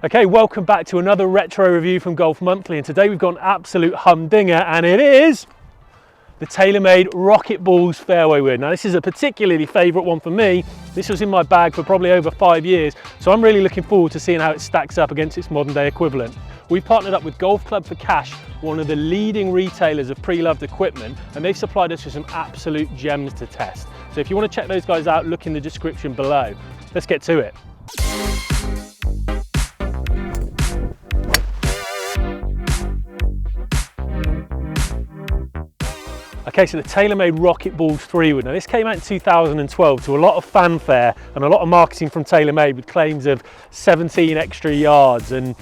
Okay, welcome back to another retro review from Golf Monthly, and today we've got an absolute humdinger, and it is the TaylorMade Rocket Balls fairway wood. Now this is a particularly favourite one for me. This was in my bag for probably over 5 years, so I'm really looking forward to seeing how it stacks up against its modern day equivalent. We've partnered up with Golf Club for Cash, one of the leading retailers of pre-loved equipment, and they've supplied us with some absolute gems to test. So if you want to check those guys out, look in the description below. Let's get to it. Okay, so the TaylorMade Rocket Balls 3 wood. Now this came out in 2012 to a lot of fanfare and a lot of marketing from TaylorMade with claims of 17 extra yards, and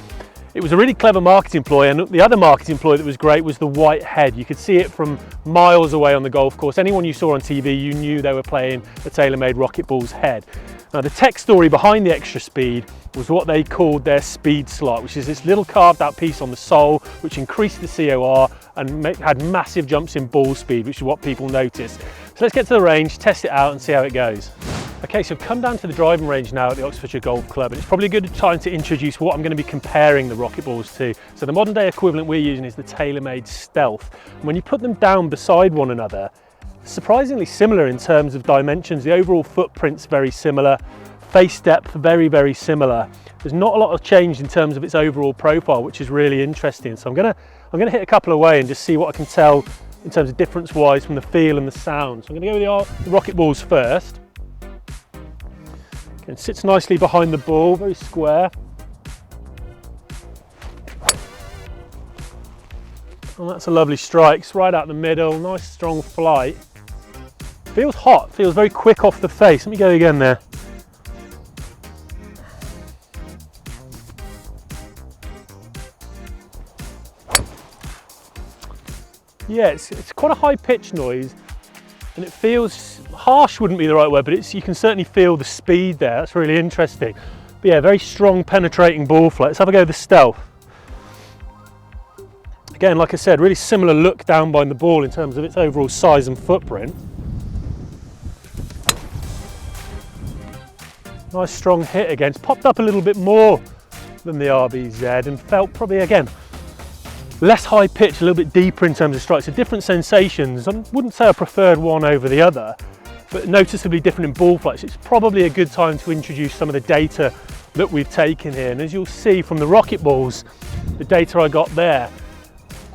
it was a really clever marketing ploy. And the other marketing ploy that was great was the white head. You could see it from miles away on the golf course. Anyone you saw on TV, you knew they were playing the TaylorMade Rocket Balls head. Now the tech story behind the extra speed was what they called their speed slot, which is this little carved out piece on the sole which increased the COR and had massive jumps in ball speed, which is what people noticed. So let's get to the range, test it out and see how it goes. Okay, so I've come down to the driving range now at the Oxfordshire Golf Club, and it's probably a good time to introduce what I'm going to be comparing the Rocket Balls to. So the modern day equivalent we're using is the TaylorMade Stealth. And when you put them down beside one another, surprisingly similar in terms of dimensions. The overall footprint's very similar, face depth very, very similar. There's not a lot of change in terms of its overall profile, which is really interesting. So I'm gonna hit a couple away and just see what I can tell in terms of difference-wise from the feel and the sound. So I'm gonna go with the Rocket Balls first. It sits nicely behind the ball, very square. And that's a lovely strike, it's right out the middle, nice strong flight. Feels hot, feels very quick off the face. Let me go again there. Yeah, it's quite a high pitch noise, and it feels harsh, wouldn't be the right word, but you can certainly feel the speed there. That's really interesting. But yeah, very strong penetrating ball flight. Let's have a go with the Stealth. Again, like I said, really similar look down behind the ball in terms of its overall size and footprint. Nice strong hit again. It's popped up a little bit more than the RBZ and felt probably, again, less high pitch, a little bit deeper in terms of strikes. So different sensations. I wouldn't say I preferred one over the other, but noticeably different in ball flights. It's probably a good time to introduce some of the data that we've taken here. And as you'll see from the Rocket Balls, the data I got there,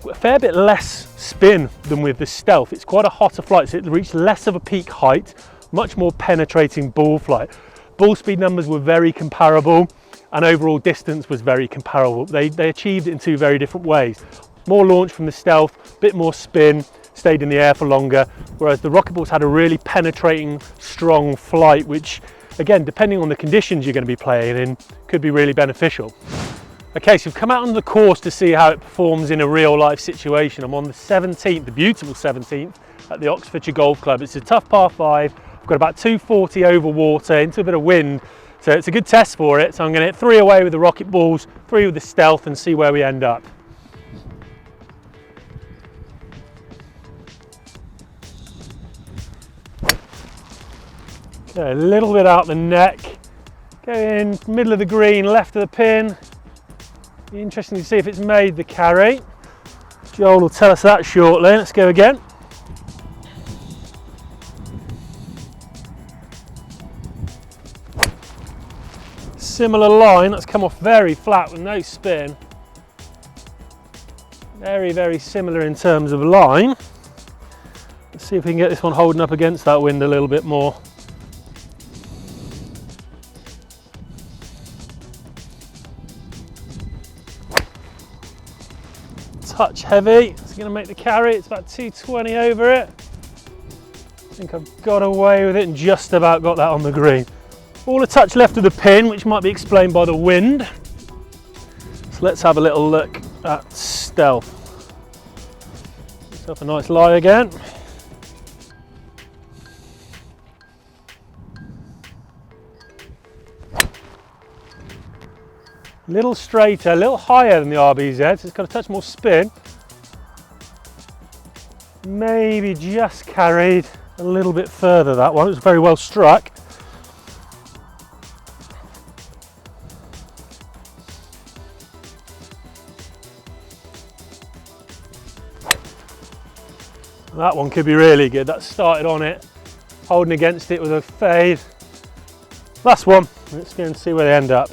a fair bit less spin than with the Stealth. It's quite a hotter flight, so it reached less of a peak height, much more penetrating ball flight. Ball speed numbers were very comparable, and overall distance was very comparable. They achieved it in two very different ways. More launch from the Stealth, a bit more spin, stayed in the air for longer, whereas the Rocket Balls had a really penetrating, strong flight, which, again, depending on the conditions you're going to be playing in, could be really beneficial. Okay, so we've come out on the course to see how it performs in a real life situation. I'm on the 17th, the beautiful 17th, at the Oxfordshire Golf Club. It's a tough par 5. I've got about 240 over water, into a bit of wind, so it's a good test for it. So I'm going to hit 3 away with the Rocket Balls, 3 with the Stealth, and see where we end up. Okay, a little bit out the neck, go in middle of the green, left of the pin. Be interesting to see if it's made the carry. Joel will tell us that shortly. Let's go again. Similar line, that's come off very flat with no spin. Very, very similar in terms of line. Let's see if we can get this one holding up against that wind a little bit more. Touch heavy, it's going to make the carry. It's about 220 over it. I think I've got away with it and just about got that on the green. All a touch left of the pin, which might be explained by the wind. So let's have a little look at Stealth. Let's have a nice lie again. A little straighter, a little higher than the RBZ, so it's got a touch more spin. Maybe just carried a little bit further, that one. It was very well struck. That one could be really good. That started on it, holding against it with a fade. Last one, let's go and see where they end up.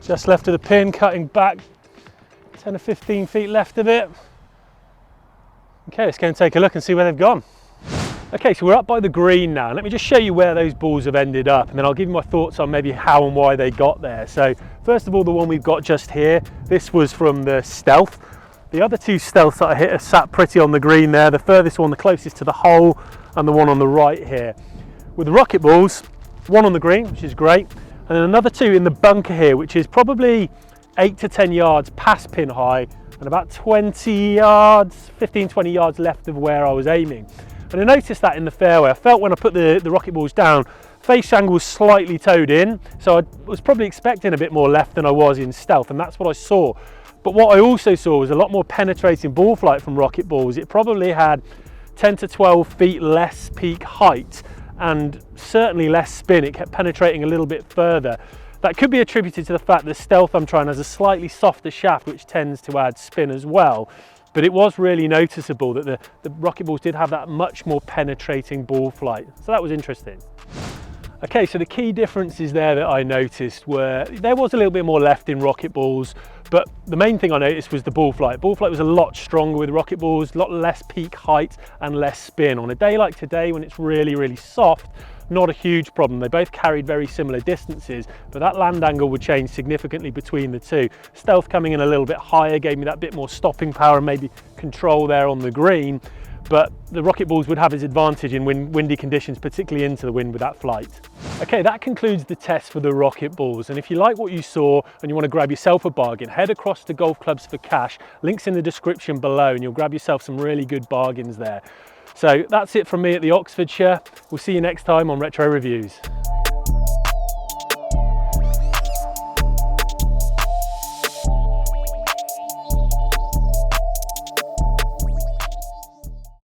Just left of the pin, cutting back 10 or 15 feet left of it. Okay, let's go and take a look and see where they've gone. Okay, so we're up by the green now. Let me just show you where those balls have ended up, and then I'll give you my thoughts on maybe how and why they got there. So first of all, the one we've got just here, this was from the Stealth. The other two Stealths that I hit are sat pretty on the green there. The furthest one, the closest to the hole, and the one on the right here. With the rocket balls, one on the green, which is great, and then another two in the bunker here, which is probably 8 to 10 yards past pin high and about 20 yards, 15, 20 yards left of where I was aiming. And I noticed that in the fairway. I felt when I put the rocket balls down, face angle was slightly towed in, so I was probably expecting a bit more left than I was in Stealth, and that's what I saw. But what I also saw was a lot more penetrating ball flight from rocket balls. It probably had 10 to 12 feet less peak height and certainly less spin. It kept penetrating a little bit further. That could be attributed to the fact that Stealth I'm trying has a slightly softer shaft, which tends to add spin as well. But it was really noticeable that the rocket balls did have that much more penetrating ball flight. So that was interesting. Okay, so the key differences there that I noticed were there was a little bit more left in rocket balls, but the main thing I noticed was the ball flight. Ball flight was a lot stronger with rocket balls, a lot less peak height and less spin. On a day like today when it's really, really soft, not a huge problem. They both carried very similar distances, but that land angle would change significantly between the two. Stealth coming in a little bit higher gave me that bit more stopping power and maybe control there on the green, but the rocket balls would have its advantage in windy conditions, particularly into the wind with that flight. Okay, that concludes the test for the rocket balls, and if you like what you saw and you want to grab yourself a bargain, head across to Golf Clubs for Cash, links in the description below, and you'll grab yourself some really good bargains there. So that's it from me at the Oxfordshire. We'll see you next time on Retro Reviews.